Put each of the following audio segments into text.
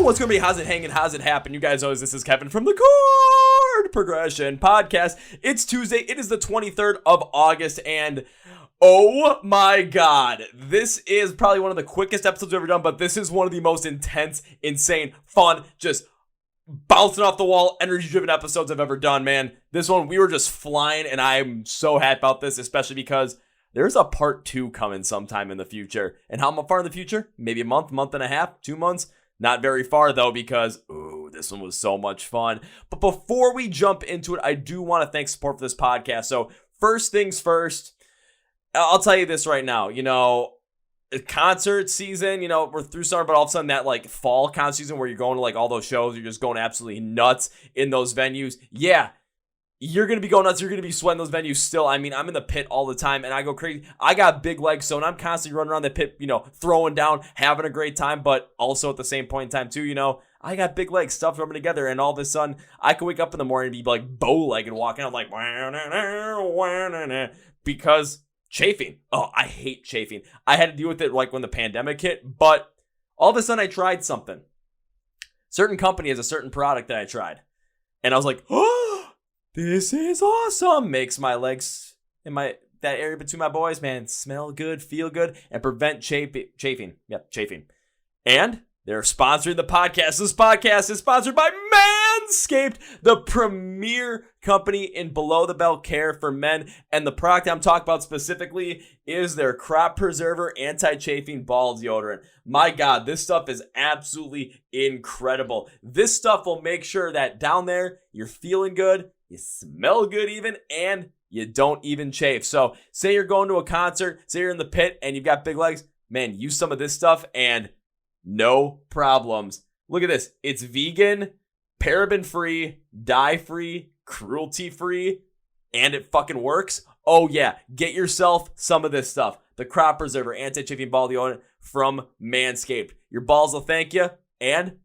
What's going to be? How's it hanging? How's it happen? You guys know this is Kevin from the Chord Progression Podcast. It's Tuesday. It is the 23rd of August, and oh my God, this is probably one of the quickest episodes we've ever done, but this is one of the most intense, insane, fun, just bouncing off the wall, energy-driven episodes I've ever done, man. This one, we were just flying, and I'm so happy about this, especially because there's a part 2 coming sometime in the future. And how far in the future? Maybe a month and a half, 2 months. Not very far, though, because, this one was so much fun. But before we jump into it, I do want to thank support for this podcast. So first things first, I'll tell you this right now. Concert season, we're through summer, but all of a sudden that, fall concert season where you're going to, all those shows, you're just going absolutely nuts in those venues. Yeah. You're going to be going nuts. You're going to be sweating those venues still. I mean, I'm in the pit all the time, and I go crazy. I got big legs, so I'm constantly running around the pit, throwing down, having a great time, but also at the same point in time, too, I got big legs, stuff rubbing together, and all of a sudden, I can wake up in the morning and be, bow-legged walking out, because chafing. Oh, I hate chafing. I had to deal with it, when the pandemic hit, but all of a sudden, I tried something. Certain company has a certain product that I tried, and I was like, oh, this is awesome. Makes my legs and that area between my boys, man, smell good, feel good, and prevent chafing. Yep, chafing. And they're sponsoring the podcast. This podcast is sponsored by Manscaped, the premier company in below-the-belt care for men. And the product I'm talking about specifically is their Crop Preserver Anti-Chafing Ball Deodorant. My God, this stuff is absolutely incredible. This stuff will make sure that down there, you're feeling good, you smell good even, and you don't even chafe. So say you're going to a concert, say you're in the pit and you've got big legs, man, use some of this stuff and no problems. Look at this. It's vegan, paraben-free, dye-free, cruelty-free, and it fucking works. Oh yeah, get yourself some of this stuff. The Crop Preserver Anti-Chafing Ball Deodorant from Manscaped. Your balls will thank you, and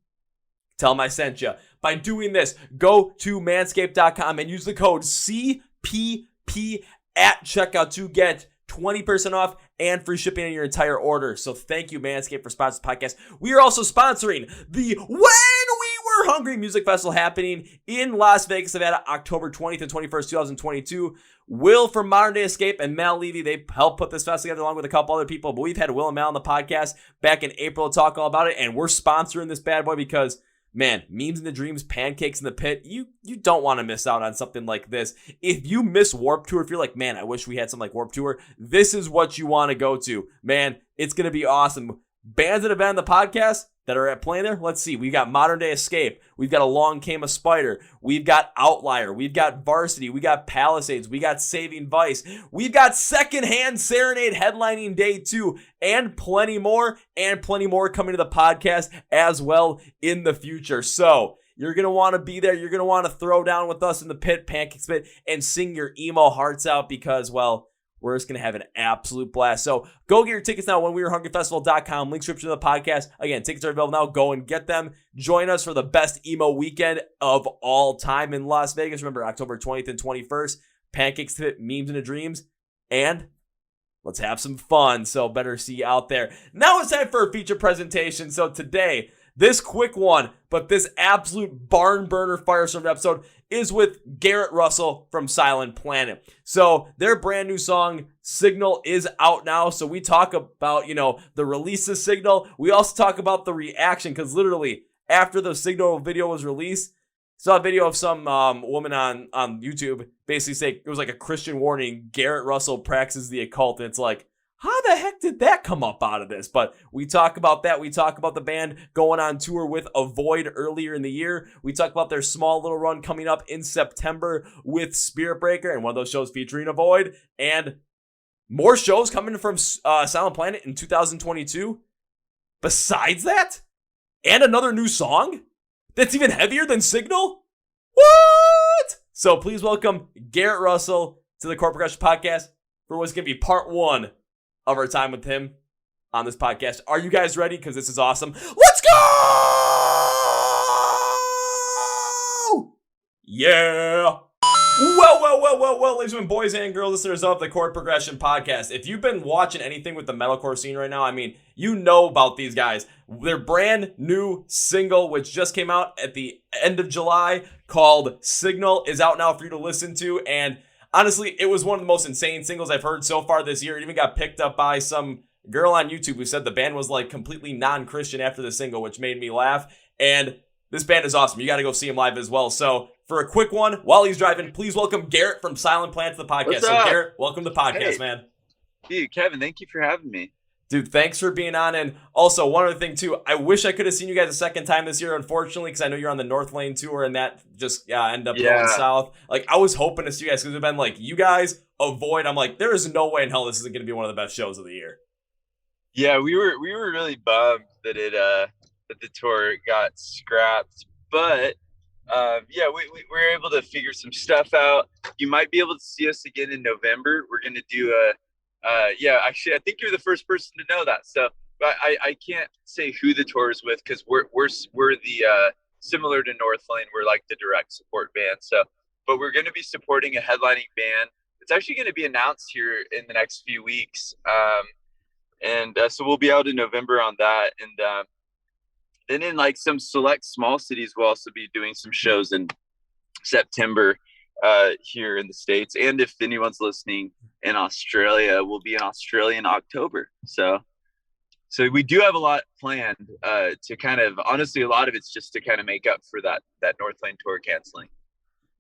tell them I sent you. By doing this, go to manscaped.com and use the code CPP at checkout to get 20% off and free shipping on your entire order. So thank you, Manscaped, for sponsoring the podcast. We are also sponsoring the When We Were Hungry Music Festival happening in Las Vegas, Nevada, October 20th and 21st, 2022. Will from Modern Day Escape and Mal Levy, they helped put this festival together along with a couple other people. But we've had Will and Mal on the podcast back in April to talk all about it. And we're sponsoring this bad boy because, man, memes in the dreams, pancakes in the pit. You don't want to miss out on something like this. If you miss Warped Tour, if you're like, man, I wish we had something like Warped Tour, this is what you want to go to. Man, it's going to be awesome. Bands that have been on the podcast that are at playing there, let's see. We've got Modern Day Escape. We've got Along Came a Spider. We've got Outlier. We've got Varsity. We got Palisades. We got Saving Vice. We've got Secondhand Serenade headlining day 2 and plenty more coming to the podcast as well in the future. So you're going to want to be there. You're going to want to throw down with us in the pit, pancake spit, and sing your emo hearts out because, well, we're just going to have an absolute blast. So go get your tickets now at whenwewerehungryfestival.com. Link description of the podcast. Again, tickets are available now. Go and get them. Join us for the best emo weekend of all time in Las Vegas. Remember, October 20th and 21st. Pancakes, memes, and dreams. And let's have some fun. So better see you out there. Now it's time for a feature presentation. So today, this quick one, but this absolute barn burner firestorm episode is with Garrett Russell from Silent Planet. So their brand new song, Signal, is out now. So we talk about, the release of Signal. We also talk about the reaction because literally after the Signal video was released, saw a video of some woman on YouTube basically say it was like a Christian warning. Garrett Russell practices the occult. And it's like, how the heck did that come up out of this? But we talk about that. We talk about the band going on tour with Avoid earlier in the year. We talk about their small little run coming up in September with Spirit Breaker and one of those shows featuring Avoid. And more shows coming from Silent Planet in 2022. Besides that, and another new song that's even heavier than Signal? What? So please welcome Garrett Russell to the Chord Progression Podcast for what's going to be part 1 of our time with him on this podcast. Are you guys ready? Because this is awesome. Let's go! Yeah! Well, ladies and boys and girls, listeners of the Chord Progression Podcast. If you've been watching anything with the metalcore scene right now, I mean, you know about these guys. Their brand new single, which just came out at the end of July, called Signal, is out now for you to listen to. And honestly, it was one of the most insane singles I've heard so far this year. It even got picked up by some girl on YouTube who said the band was like completely non-Christian after the single, which made me laugh. And this band is awesome. You got to go see him live as well. So for a quick one, while he's driving, please welcome Garrett from Silent Planet to the podcast. What's so up? Garrett, welcome to the podcast, man. Dude, Kevin, thank you for having me. Dude, thanks for being on. And also, one other thing, too. I wish I could have seen you guys a second time this year, unfortunately, because I know you're on the North Lane tour, and that just ended up going south. Like, I was hoping to see you guys, because it would have been like, you guys avoid. I'm like, there is no way in hell this isn't going to be one of the best shows of the year. Yeah, we were really bummed that that the tour got scrapped, but yeah, we were able to figure some stuff out. You might be able to see us again in November. We're going to do actually, I think you're the first person to know that. So, but I can't say who the tour is with, because we're the similar to North Lane, we're like the direct support band. So, but we're going to be supporting a headlining band. It's actually going to be announced here in the next few weeks. So we'll be out in November on that. And then in like some select small cities, we'll also be doing some shows in September here in the States. And if anyone's listening in Australia, we'll be in Australia in October. So we do have a lot planned to kind of, honestly, a lot of it's just to kind of make up for that North Lane tour canceling.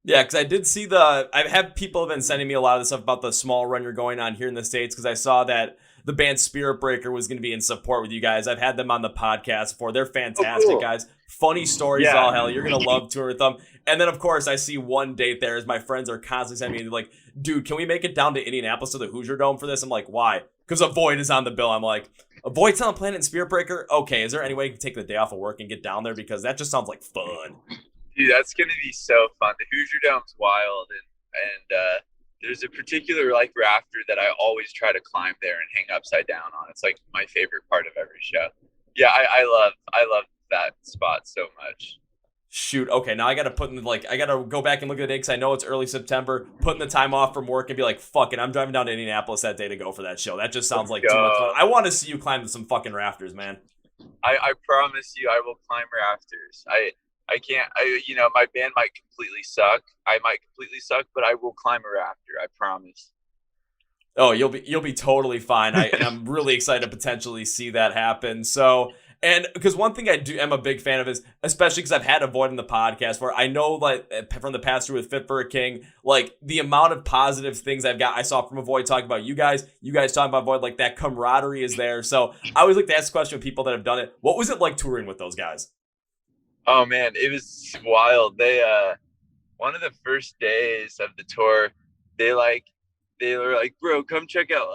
Yeah, because I did see I have people have been sending me a lot of the stuff about the small run you're going on here in the States, because I saw that the band Spirit Breaker was going to be in support with you guys. I've had them on the podcast before. They're fantastic guys. Funny stories, all hell. You're going to love touring with them. And then, of course, I see one date there as my friends are constantly sending me, like, dude, can we make it down to Indianapolis to the Hoosier Dome for this? I'm like, why? Because Avoid is on the bill. I'm like, Avoid, Silent Planet, and Spirit Breaker? Okay, is there any way you can take the day off of work and get down there? Because that just sounds like fun. Dude, that's going to be so fun. The Hoosier Dome's wild, and there's a particular like rafter that I always try to climb there and hang upside down on. It's like my favorite part of every show. Yeah, I love that spot so much. Shoot, okay, now I gotta I gotta go back and look at the day, because I know it's early September, putting the time off from work and be like, fuck it, I'm driving down to Indianapolis that day to go for that show. That just sounds like too much fun. I want to see you climb some fucking rafters, man. I promise you I will climb rafters. I can't, my band might completely suck. I might completely suck, but I will climb a rafter. I promise. Oh, you'll be totally fine. And I'm really excited to potentially see that happen. So, and because one thing I'm a big fan of is, especially because I've had Avoid in the podcast, where I know like from the past through with Fit for a King, like the amount of positive things I saw from Avoid talking about you guys talking about Avoid, like that camaraderie is there. So I always like to ask the question of people that have done it. What was it like touring with those guys? Oh man, it was wild. They one of the first days of the tour, they were like, bro, come check out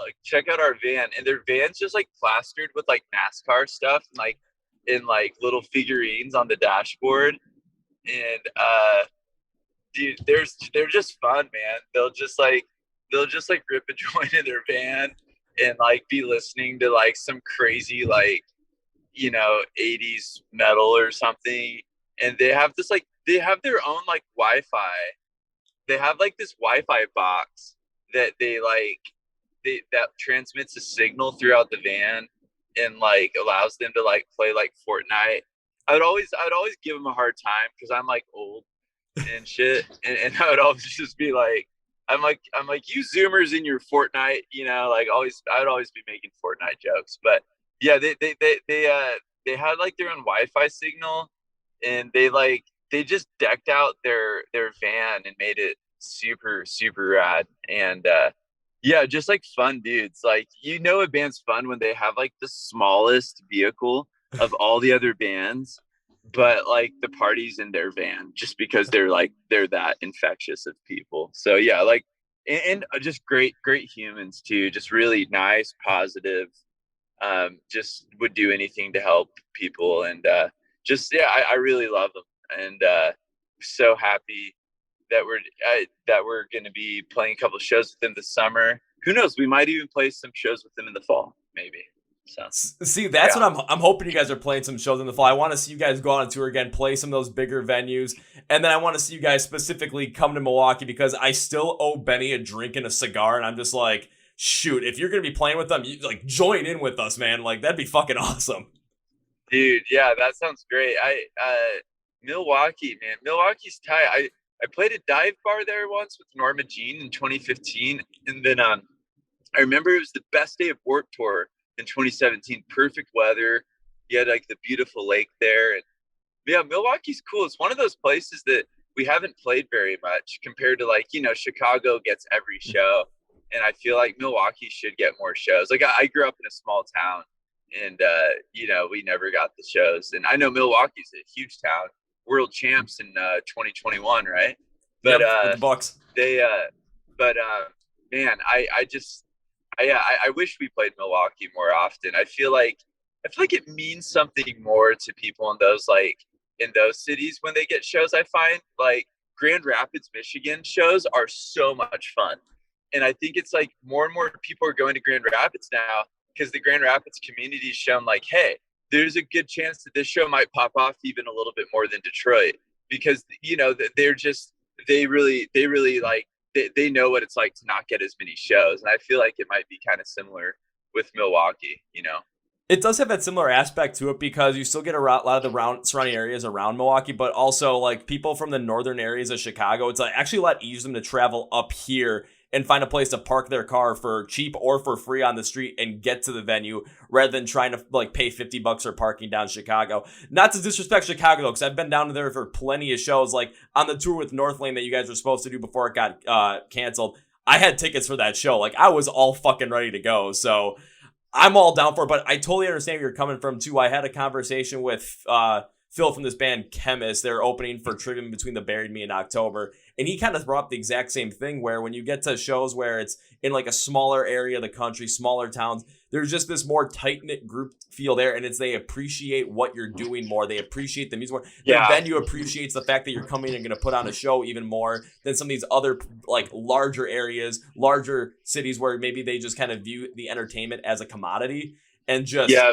our van. And their van's just like plastered with like NASCAR stuff and like in like little figurines on the dashboard. And dude, they're just fun, man. They'll just like rip a joint in their van and like be listening to like some crazy like 80s metal or something. And they have their own like Wi-Fi. They have like this Wi-Fi box that that transmits a signal throughout the van and like allows them to like play like Fortnite. I'd always give them a hard time because I'm like old and shit. And I would always just be like, I'm like, you Zoomers in your Fortnite, like I'd always be making Fortnite jokes. But yeah, they had like their own Wi-Fi signal, and they just decked out their van and made it super, super rad. And yeah, just like fun dudes. Like, a band's fun when they have like the smallest vehicle of all the other bands, but like the party's in their van just because they're that infectious of people. So yeah, like, and just great humans too. Just really nice, positive, just would do anything to help people. And I really love them. And so happy that we're going to be playing a couple of shows with them this summer. Who knows? We might even play some shows with them in the fall, maybe. So see, that's what I'm hoping you guys are playing some shows in the fall. I want to see you guys go on a tour again, play some of those bigger venues, and then I want to see you guys specifically come to Milwaukee because I still owe Benny a drink and a cigar, and I'm just like, shoot, if you're gonna be playing with them, you like join in with us, man. Like that'd be fucking awesome. Dude, yeah, that sounds great. Milwaukee, man. Milwaukee's tight. I played a dive bar there once with Norma Jean in 2015. And then I remember it was the best day of Warped Tour in 2017. Perfect weather. You had like the beautiful lake there. And yeah, Milwaukee's cool. It's one of those places that we haven't played very much compared to like, Chicago gets every show. And I feel like Milwaukee should get more shows. Like I grew up in a small town. And, we never got the shows. And I know Milwaukee's a huge town, world champs in 2021, right? But with the Bucs. Man, I wish we played Milwaukee more often. I feel like it means something more to people in those cities when they get shows. I find like Grand Rapids, Michigan shows are so much fun. And I think it's like more and more people are going to Grand Rapids now, because the Grand Rapids community has shown like, hey, there's a good chance that this show might pop off even a little bit more than Detroit, because they really like they know what it's like to not get as many shows, and I feel like it might be kind of similar with Milwaukee. It does have that similar aspect to it because you still get a lot of the surrounding areas around Milwaukee, but also like people from the northern areas of Chicago. It's like actually a lot easier for them to travel up here and find a place to park their car for cheap or for free on the street and get to the venue rather than trying to like pay $50 for parking down Chicago. Not to disrespect Chicago though, because I've been down there for plenty of shows. Like on the tour with Northlane that you guys were supposed to do before it got canceled, I had tickets for that show. Like I was all fucking ready to go. So I'm all down for it, but I totally understand where you're coming from too. I had a conversation with Phil from this band Chemist. They're opening for Trivium Between the Buried Me in October. And he kind of brought up the exact same thing where when you get to shows where it's in like a smaller area of the country, smaller towns, there's just this more tight-knit group feel there. And they appreciate what you're doing more. They appreciate the music more. Yeah. The venue appreciates the fact that you're coming and going to put on a show even more than some of these other like larger areas, larger cities where maybe they just kind of view the entertainment as a commodity. And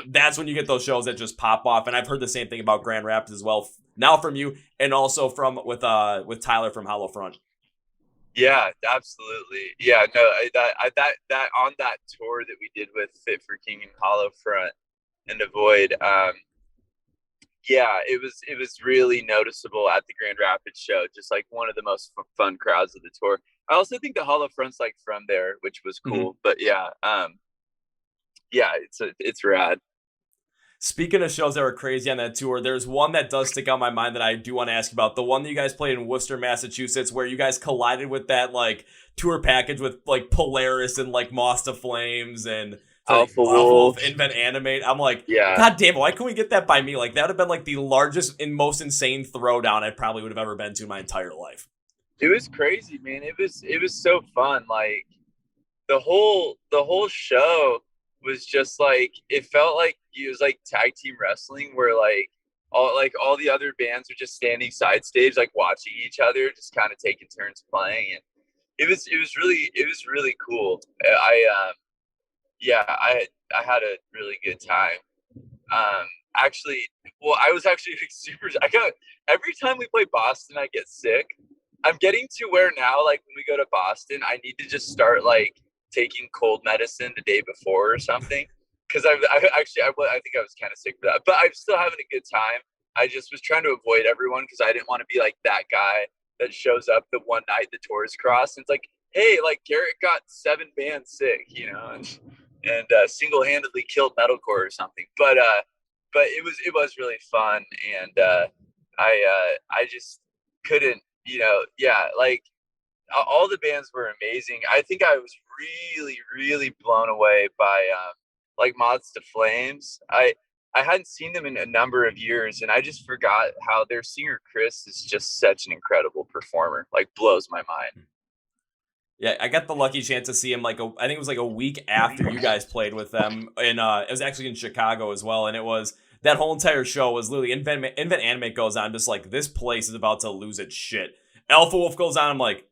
that's when you get those shows that just pop off. And I've heard the same thing about Grand Rapids as well. Now from you, and also with Tyler from Hollow Front. Yeah, absolutely. Yeah, no, that on that tour that we did with Fit for King and Hollow Front and Avoid, it was really noticeable at the Grand Rapids show. Just like one of the most fun crowds of the tour. I also think the Hollow Front's like from there, which was cool. Mm-hmm. But it's rad. Speaking of shows that were crazy on that tour, there's one that does stick out in my mind that I do want to ask about. The one that you guys played in Worcester, Massachusetts, where you guys collided with that like tour package with like Polaris and like Moths to Flames and Alpha Wolf, Invent Animate. I'm like, God damn it, why couldn't we get that by me? Like that would have been like the largest and most insane throwdown I probably would have ever been to in my entire life. It was crazy, man. It was so fun. Like the whole show was just like, it felt like it was like tag team wrestling where like all the other bands were just standing side stage, like watching each other, just kind of taking turns playing. And it was really cool. I had a really good time. I was actually every time we play Boston, I get sick. I'm getting to where now, like when we go to Boston, I need to just start like taking cold medicine the day before or something, because I think I was kind of sick for that, but I'm still having a good time. I just was trying to avoid everyone because I didn't want to be like that guy that shows up the one night the tours cross and it's like, hey, like Garrett got 7 bands sick, and single-handedly killed metalcore or something. But it was really fun, and I just couldn't, like all the bands were amazing. I think I was really, really blown away by like Moths to Flames. I hadn't seen them in a number of years, and I just forgot how their singer Chris is just such an incredible performer. Like blows my mind. Yeah, I got the lucky chance to see him I think it was like a week after you guys played with them, and it was actually in Chicago as well. And it was that whole entire show was literally Invent Animate goes on, just like this place is about to lose its shit. Alpha Wolf goes on, I'm like,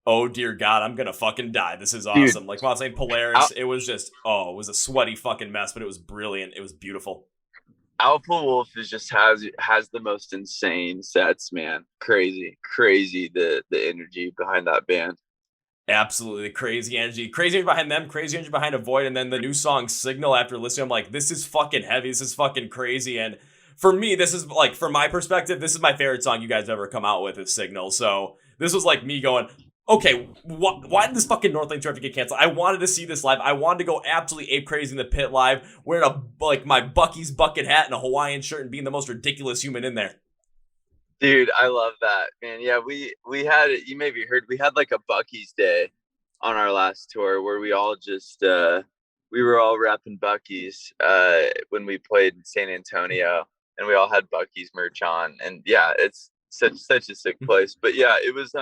oh dear God, I'm gonna fucking die. This is Dude, awesome. Like while I was saying Polaris, it was just, it was a sweaty fucking mess, but it was brilliant. It was beautiful. Alpha Wolf is just has the most insane sets, man. Crazy the energy behind that band. Absolutely crazy energy behind them, crazy energy behind Avoid, and then the new song Signal. After listening, I'm like, this is fucking heavy, this is fucking crazy. And for me, this is like, from my perspective, this is my favorite song you guys ever come out with, is Signal. So this was like me going, okay, why did this fucking Northlane tour have to get canceled? I wanted to see this live. I wanted to go absolutely ape crazy in the pit live, wearing my Buc-ees bucket hat and a Hawaiian shirt and being the most ridiculous human in there. Dude, I love that, man. Yeah, we had, you maybe heard, we had like a Buc-ees day on our last tour where we all just we were all repping Buc-ees when we played in San Antonio, and we all had Buc-ees merch on. And yeah, it's such a sick place. But yeah, it was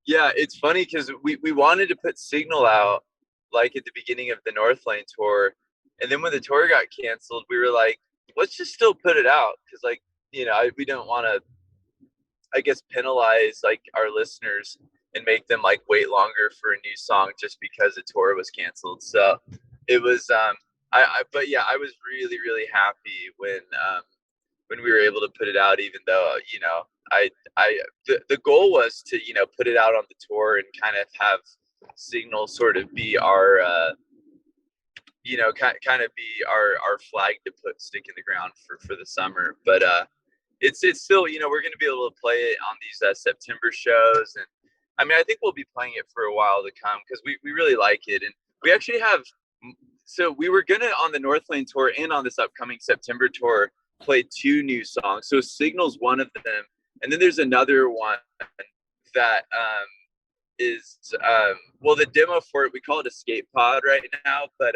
yeah, it's funny because we wanted to put Signal out like at the beginning of the Northlane tour, and then when the tour got canceled, we were like, let's just still put it out, because like, you know, we don't want to, I guess, penalize like our listeners and make them like wait longer for a new song just because the tour was canceled. So it was but yeah, I was really happy when we were able to put it out, even though, you know, the goal was to, you know, put it out on the tour and kind of have Signal sort of be our you know, kind of be our flag to stick in the ground for the summer. But it's still, you know, we're going to be able to play it on these September shows. And I mean, I think we'll be playing it for a while to come, because we really like it. And we actually have, so we were going to, on the Northlane tour and on this upcoming September tour, play 2 new songs. So Signal's one of them. And then there's another one that is, well, the demo for it, we call it Escape Pod right now, but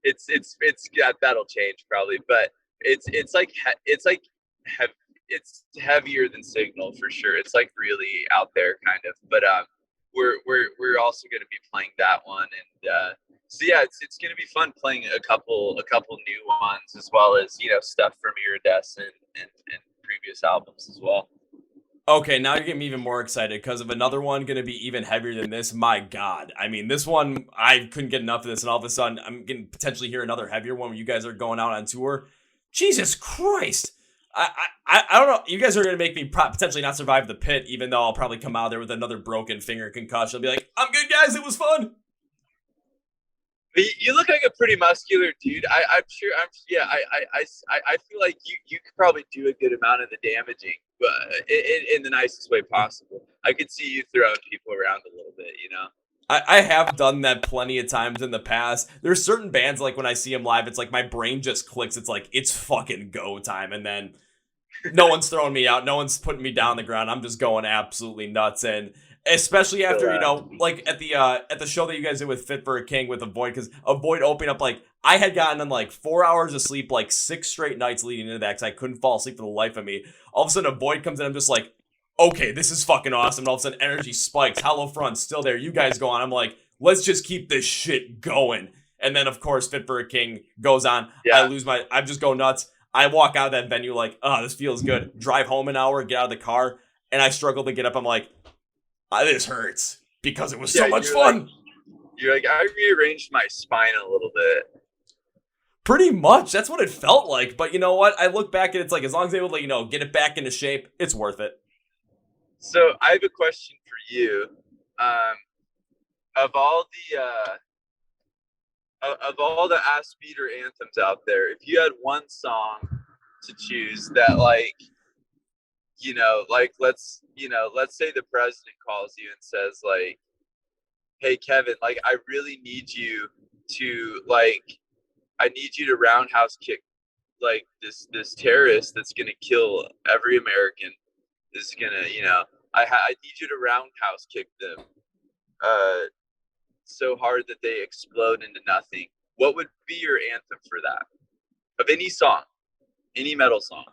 it's yeah, that'll change probably. But it's heavier than Signal for sure. It's like really out there kind of, but we're also going to be playing that one. And so yeah, it's going to be fun playing a couple new ones, as well as, you know, stuff from Iridescent and previous albums as well. Okay, now you're getting me even more excited because of another one going to be even heavier than this. My God. I mean, this one, I couldn't get enough of this, and all of a sudden, I'm going to potentially hear another heavier one where you guys are going out on tour. Jesus Christ. I don't know. You guys are going to make me potentially not survive the pit, even though I'll probably come out there with another broken finger concussion. I'll be like, I'm good, guys. It was fun. You look like a pretty muscular dude. I'm sure. I feel like you could probably do a good amount of the damaging, but in the nicest way possible. I could see you throwing people around a little bit, you know. I have done that plenty of times in the past. There's certain bands, like when I see them live, it's like my brain just clicks. It's like, it's fucking go time. And then no one's throwing me out. No one's putting me down on the ground. I'm just going absolutely nuts. And especially after, you know, like at the show that you guys did with Fit for a King with Avoid, because Avoid opening up, like I had gotten in like 4 hours of sleep, like 6 straight nights leading into that, because I couldn't fall asleep for the life of me. All of a sudden Avoid comes in, I'm just like, okay, this is fucking awesome. And all of a sudden energy spikes. Hollow Front's still there. You guys go on. I'm like, let's just keep this shit going. And then of course Fit for a King goes on. Yeah. I just go nuts. I walk out of that venue like, oh, this feels good. Drive home an hour, get out of the car, and I struggle to get up. I'm like, this hurts because it was so much fun. You're like, I rearranged my spine a little bit. Pretty much. That's what it felt like. But you know what? I look back and it's like, as long as they would, like, you know, get it back into shape, it's worth it. So I have a question for you. Of all the ass speeder anthems out there, if you had one song to choose that, like, you know, like let's say the president calls you and says like, hey Kevin, like I really need you to roundhouse kick like this terrorist that's gonna kill every American, is gonna, you know, I need you to roundhouse kick them so hard that they explode into nothing. What would be your anthem for that? Of any song, any metal song?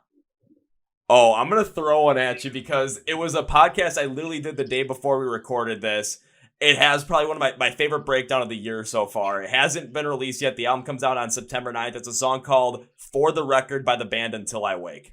Oh, I'm going to throw one at you because it was a podcast I literally did the day before we recorded this. It has probably one of my favorite breakdown of the year so far. It hasn't been released yet. The album comes out on September 9th. It's a song called For the Record by the band Until I Wake.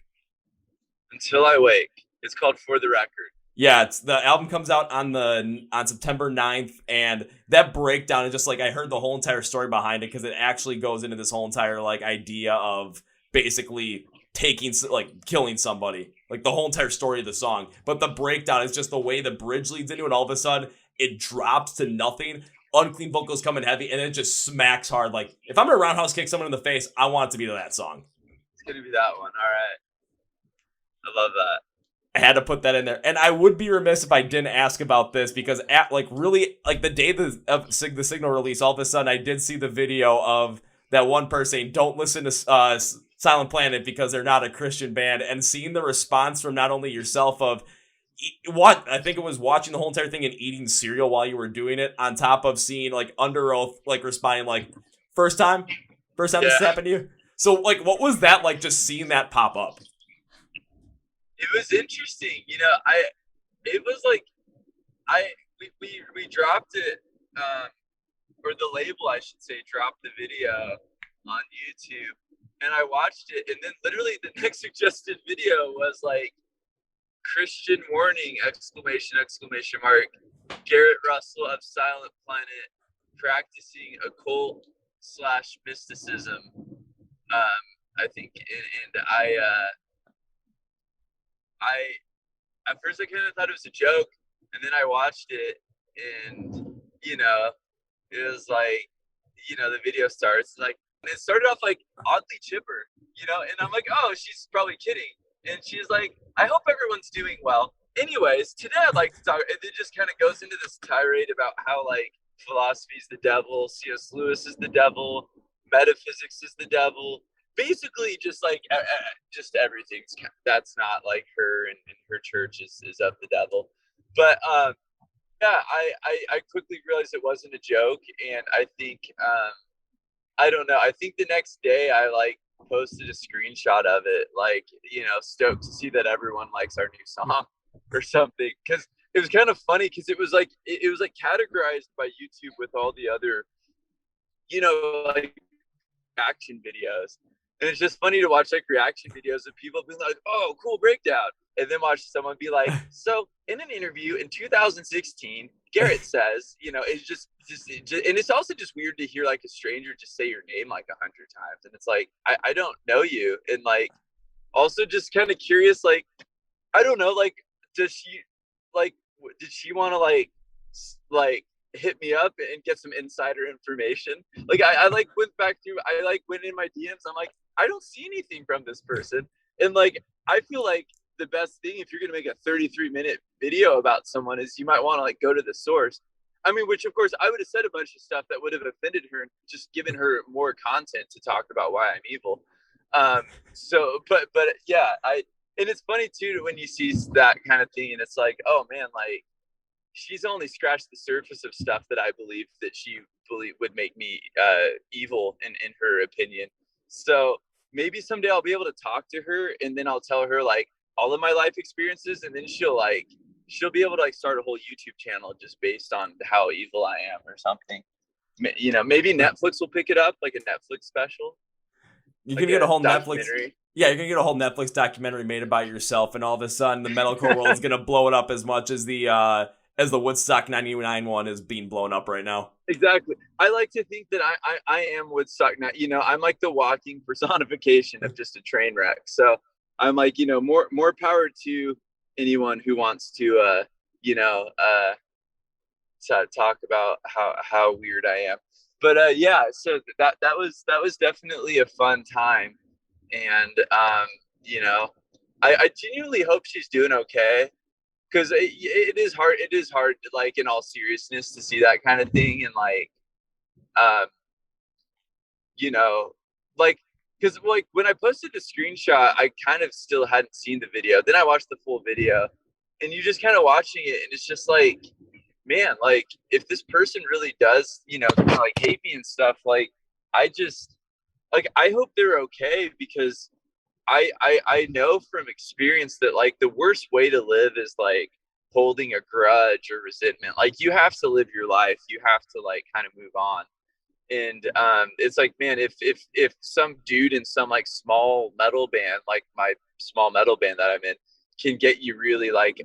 Until I Wake. It's called For the Record. Yeah, it's the album comes out on September 9th, and that breakdown is just like I heard the whole entire story behind it because it actually goes into this whole entire like idea of basically killing somebody, like the whole entire story of the song. But the breakdown is just the way the bridge leads into it. All of a sudden, it drops to nothing. Unclean vocals come in heavy, and it just smacks hard. Like if I'm gonna roundhouse kick someone in the face, I want it to be to that song. It's gonna be that one. All right, I love that. I had to put that in there, and I would be remiss if I didn't ask about this because at the day of the Signal release, all of a sudden I did see the video of that one person saying, "Don't listen to Silent Planet because they're not a Christian band," and seeing the response from not only yourself of what I think it was watching the whole entire thing and eating cereal while you were doing it, on top of seeing like Under Oath like responding like first time this happened to you. So like, what was that like? Just seeing that pop up. It was interesting, it was like we dropped it, or the label, I should say, dropped the video on YouTube, and I watched it, and then literally the next suggested video was like Christian warning, exclamation mark, Garrett Russell of Silent Planet practicing occult / mysticism. I think, and I at first I kind of thought it was a joke, and then I watched it, and it was like, the video starts like, and it started off like oddly chipper, and I'm like, oh, she's probably kidding, and she's like, I hope everyone's doing well. Anyways, today I'd like to talk, and it just kind of goes into this tirade about how like philosophy is the devil, C.S. Lewis is the devil, metaphysics is the devil. Basically, just like just everything's that's not like her, and her church is of the devil. But yeah, I quickly realized it wasn't a joke, and I think I don't know. I think the next day I like posted a screenshot of it, like stoked to see that everyone likes our new song or something, because it was kind of funny because it was like categorized by YouTube with all the other like action videos. And it's just funny to watch like reaction videos of people being like, oh, cool breakdown. And then watch someone be like, so in an interview in 2016, Garrett says, it's just, and it's also just weird to hear like a stranger just say your name like 100 times. And it's like, I don't know you. And like, also just kind of curious, like, I don't know, like, did she want to like hit me up and get some insider information? Like I like went back through, I like went in my DMs. I'm like, I don't see anything from this person. And like, I feel like the best thing if you're going to make a 33-minute video about someone is you might want to like go to the source. I mean, which of course I would have said a bunch of stuff that would have offended her and just given her more content to talk about why I'm evil. So, but yeah, and it's funny too, when you see that kind of thing and it's like, oh man, like, she's only scratched the surface of stuff that I believe that she would make me evil in her opinion. So maybe someday I'll be able to talk to her, and then I'll tell her like all of my life experiences, and then she'll be able to like start a whole YouTube channel just based on how evil I am or something. Maybe Netflix will pick it up, like a Netflix special. You're gonna get a whole Netflix. Yeah, you're gonna get a whole Netflix documentary made about yourself, and all of a sudden the metalcore world is gonna blow it up as much as the Woodstock 99 one is being blown up right now. Exactly. I like to think that I am Woodstock. I'm like the walking personification of just a train wreck. So I'm like, more power to anyone who wants to, talk about how weird I am. But yeah, so that was definitely a fun time. And, I genuinely hope she's doing okay. Because it is hard, like, in all seriousness, to see that kind of thing. And like, like, because like when I posted the screenshot, I kind of still hadn't seen the video. Then I watched the full video, and you just kind of watching it, and it's just like, man, like, if this person really does, kind of like hate me and stuff, like, I hope they're okay, because I know from experience that like the worst way to live is like holding a grudge or resentment. Like, you have to live your life. You have to like kind of move on. And it's like, man, if some dude in some like small metal band, like my small metal band that I'm in, can get you really like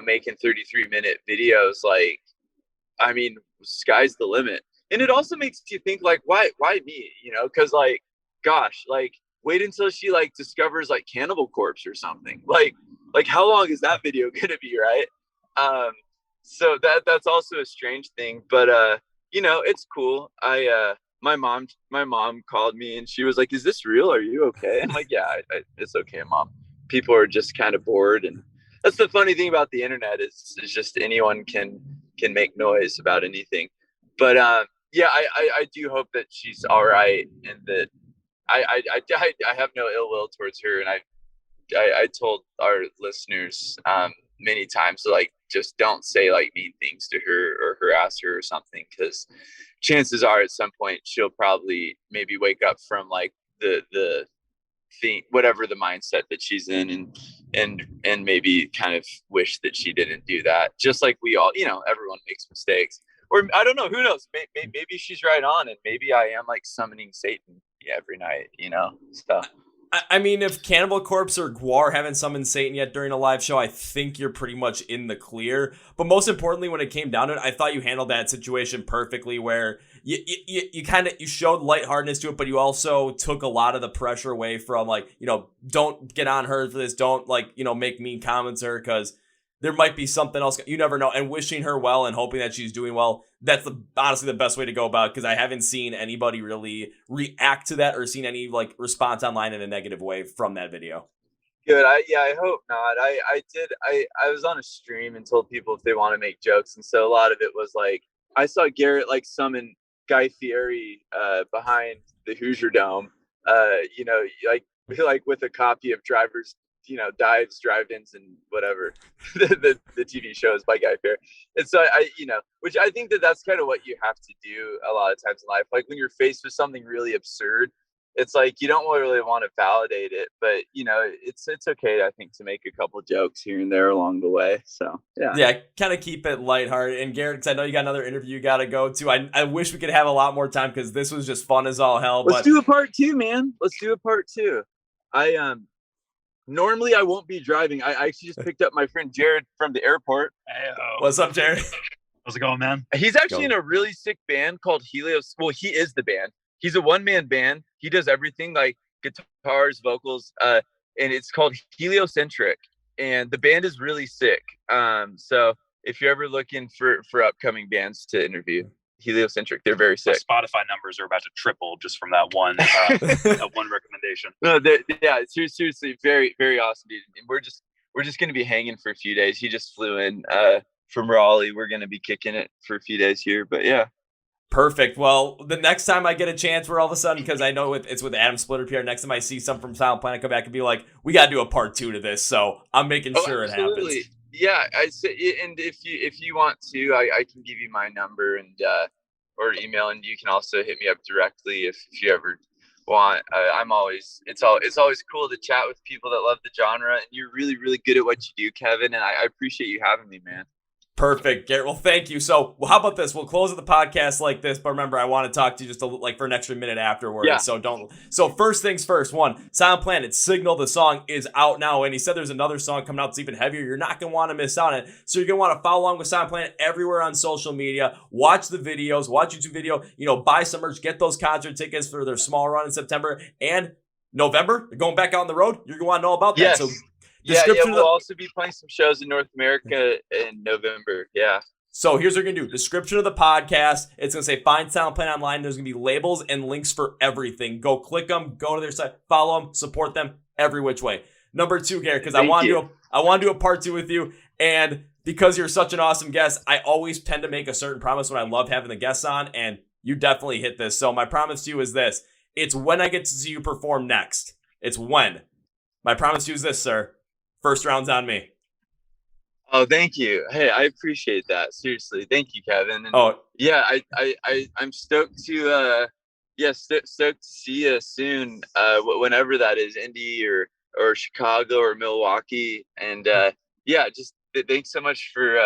making 33-minute videos, like, I mean, sky's the limit. And it also makes you think, like, why me? Because, like, gosh, like, wait until she like discovers like Cannibal Corpse or something. Like how long is that video gonna be, right? So that's also a strange thing, but it's cool. My mom called me and she was like, "Is this real? Are you okay?" I'm like, "Yeah, it's okay, Mom. People are just kind of bored." And that's the funny thing about the internet is just anyone can make noise about anything. But yeah, I do hope that she's all right, and that I have no ill will towards her. And I told our listeners many times to, like, just don't say like mean things to her or harass her or something, because chances are at some point she'll probably maybe wake up from like the thing, whatever the mindset that she's in, and maybe kind of wish that she didn't do that. Just like we all, everyone makes mistakes. Or I don't know, who knows? Maybe she's right on, and maybe I am like summoning Satan every night, So I mean, if Cannibal Corpse or Guar haven't summoned Satan yet during a live show, I think you're pretty much in the clear. But most importantly, when it came down to it, I thought you handled that situation perfectly, where you kind of, you showed lightheartedness to it, but you also took a lot of the pressure away from, like, don't get on her for this. Don't, like, make mean comments to her, because there might be something else. You never know. And wishing her well and hoping that she's doing well. That's honestly the best way to go about it, because I haven't seen anybody really react to that or seen any like response online in a negative way from that video. Good. I hope not. I was on a stream and told people if they want to make jokes. And so a lot of it was like, I saw Garrett like summon Guy Fieri behind the Hoosier Dome, like with a copy of Driver's, Dives, Drive-Ins, and whatever the TV shows by Guy Fieri. And so I which I think that's kind of what you have to do a lot of times in life. Like when you're faced with something really absurd, it's like you don't really want to validate it, but it's okay, I think, to make a couple jokes here and there along the way. So yeah, kind of keep it lighthearted. And Garrett, I know you got another interview you got to go to. I wish we could have a lot more time, because this was just fun as all hell. Let's do a part 2, man. Let's do a part 2. Normally I won't be driving. I actually just picked up my friend Jared from the airport. Hey-o. What's up, Jared? How's it going, man? He's actually in a really sick band called Helios. Well, he is the band. He's a one-man band. He does everything, like guitars, vocals, and it's called Heliocentric. And the band is really sick. So if you're ever looking for upcoming bands to interview, Heliocentric, they're very sick. My Spotify numbers are about to triple just from that one that one recommendation. No, yeah, seriously, very, very awesome, dude. And we're just gonna be hanging for a few days. He just flew in from Raleigh. We're gonna be kicking it for a few days here, but yeah. Perfect. Well, the next time I get a chance, where all of a sudden, because I know it's with Adam Splitter PR, next time I see some from Silent Planet come back and be like, we got to do a part 2 to this. So I'm making sure absolutely. It happens. Yeah, I say, and if you want to, I can give you my number and or email, and you can also hit me up directly if you ever want. It's always cool to chat with people that love the genre, and you're really, really good at what you do, Kevin. And I appreciate you having me, man. Perfect, Garrett. Well, thank you. So, how about this? We'll close the podcast like this, but remember, I want to talk to you just for an extra minute afterwards. Yeah. So first things first. One, Silent Planet, Signal, the song is out now, and he said there's another song coming out that's even heavier. You're not going to want to miss out on it. So you're going to want to follow along with Silent Planet everywhere on social media. Watch the videos, watch YouTube video, buy some merch, get those concert tickets for their small run in September and November. They're going back out on the road. You're going to want to know about that. Yes. So, we'll also be playing some shows in North America in November. Yeah. So here's what you're going to do. Description of the podcast. It's going to say find Silent Planet online. There's going to be labels and links for everything. Go click them. Go to their site. Follow them. Support them every which way. Number 2, Garrett, because I want to do a part 2 with you. And because you're such an awesome guest, I always tend to make a certain promise when I love having the guests on. And you definitely hit this. So my promise to you is this. It's when I get to see you perform next. It's when. My promise to you is this, sir. First round's on me. Oh, thank you. Hey, I appreciate that. Seriously, thank you, Kevin. And yeah, I'm stoked to stoked to see you soon. Whenever that is, Indy or Chicago or Milwaukee. And just thanks so much for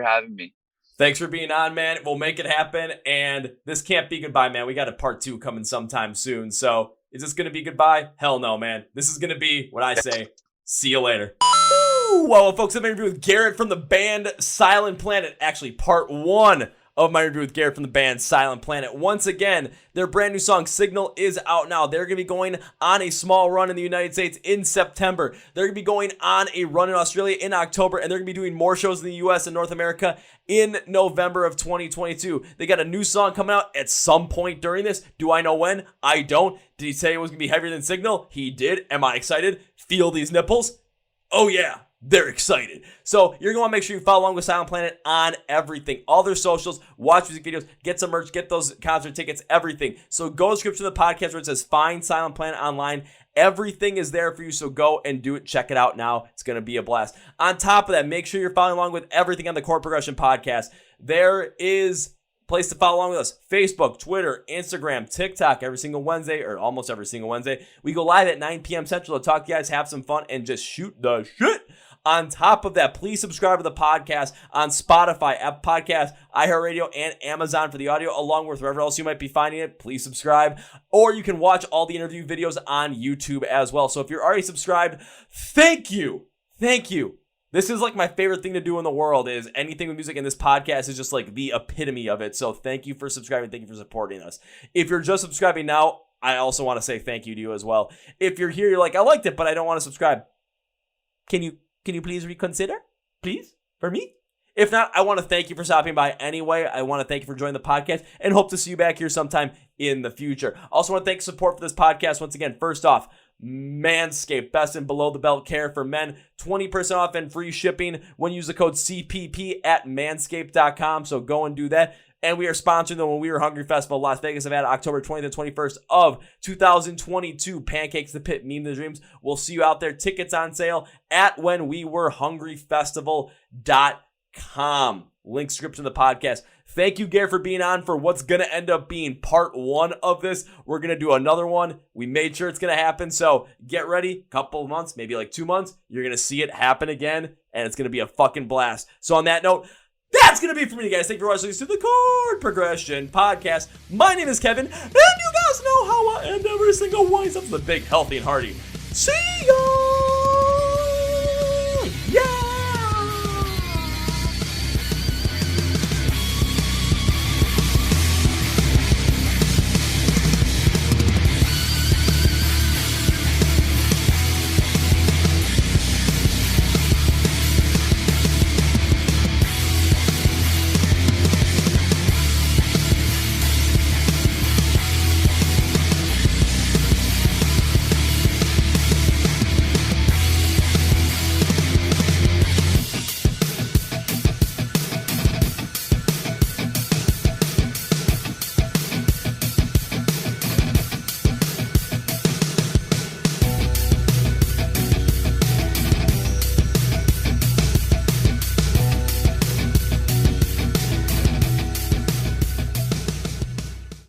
having me. Thanks for being on, man. We'll make it happen. And this can't be goodbye, man. We got a part 2 coming sometime soon. So is this gonna be goodbye? Hell no, man. This is gonna be what I say. See you later. Woo! Well, folks, I'm interviewing with Garrett from the band Silent Planet. Actually, part 1 of my interview with Garrett from the band Silent Planet. Once again, their brand new song Signal is out now. They're going to be going on a small run in the United States in September. They're going to be going on a run in Australia in October, and they're going to be doing more shows in the US and North America in November of 2022. They got a new song coming out at some point during this. Do I know when? I don't. Did he say it was going to be heavier than Signal? He did. Am I excited? Feel these nipples? Oh yeah. They're excited. So you're going to want to make sure you follow along with Silent Planet on everything. All their socials, watch music videos, get some merch, get those concert tickets, everything. So go to the description of the podcast where it says Find Silent Planet Online. Everything is there for you, so go and do it. Check it out now. It's going to be a blast. On top of that, make sure you're following along with everything on the Chord Progression Podcast. There is place to follow along with us. Facebook, Twitter, Instagram, TikTok every single Wednesday, or almost every single Wednesday. We go live at 9 p.m. Central to talk to you guys, have some fun, and just shoot the shit. On top of that, please subscribe to the podcast on Spotify, Apple Podcasts, iHeartRadio, and Amazon for the audio, along with wherever else you might be finding it. Please subscribe. Or you can watch all the interview videos on YouTube as well. So if you're already subscribed, thank you. Thank you. This is like my favorite thing to do in the world is anything with music, and this podcast is just like the epitome of it. So thank you for subscribing. Thank you for supporting us. If you're just subscribing now, I also want to say thank you to you as well. If you're here, you're like, I liked it, but I don't want to subscribe. Can you please reconsider? Please? For me? If not, I want to thank you for stopping by anyway. I want to thank you for joining the podcast and hope to see you back here sometime in the future. Also want to thank support for this podcast. Once again, first off, Manscaped, best in below the belt care for men. 20% off and free shipping when you use the code CPP at manscaped.com. So go and do that. And we are sponsoring the When We Were Hungry Festival, Las Vegas, Nevada, October 20th and 21st of 2022. Pancakes the Pit, Meme the Dreams. We'll see you out there. Tickets on sale at whenwewerehungryfestival.com. Link description of the podcast. Thank you, Garrett, for being on for what's going to end up being part 1 of this. We're going to do another one. We made sure it's going to happen. So get ready. Couple of months, maybe like 2 months. You're going to see it happen again. And it's going to be a fucking blast. So on that note, that's going to be it for me, guys. Thank you for watching to the Chord Progression Podcast. My name is Kevin, and you guys know how I end every single one. It's the big, healthy, and hearty. See ya! Yeah!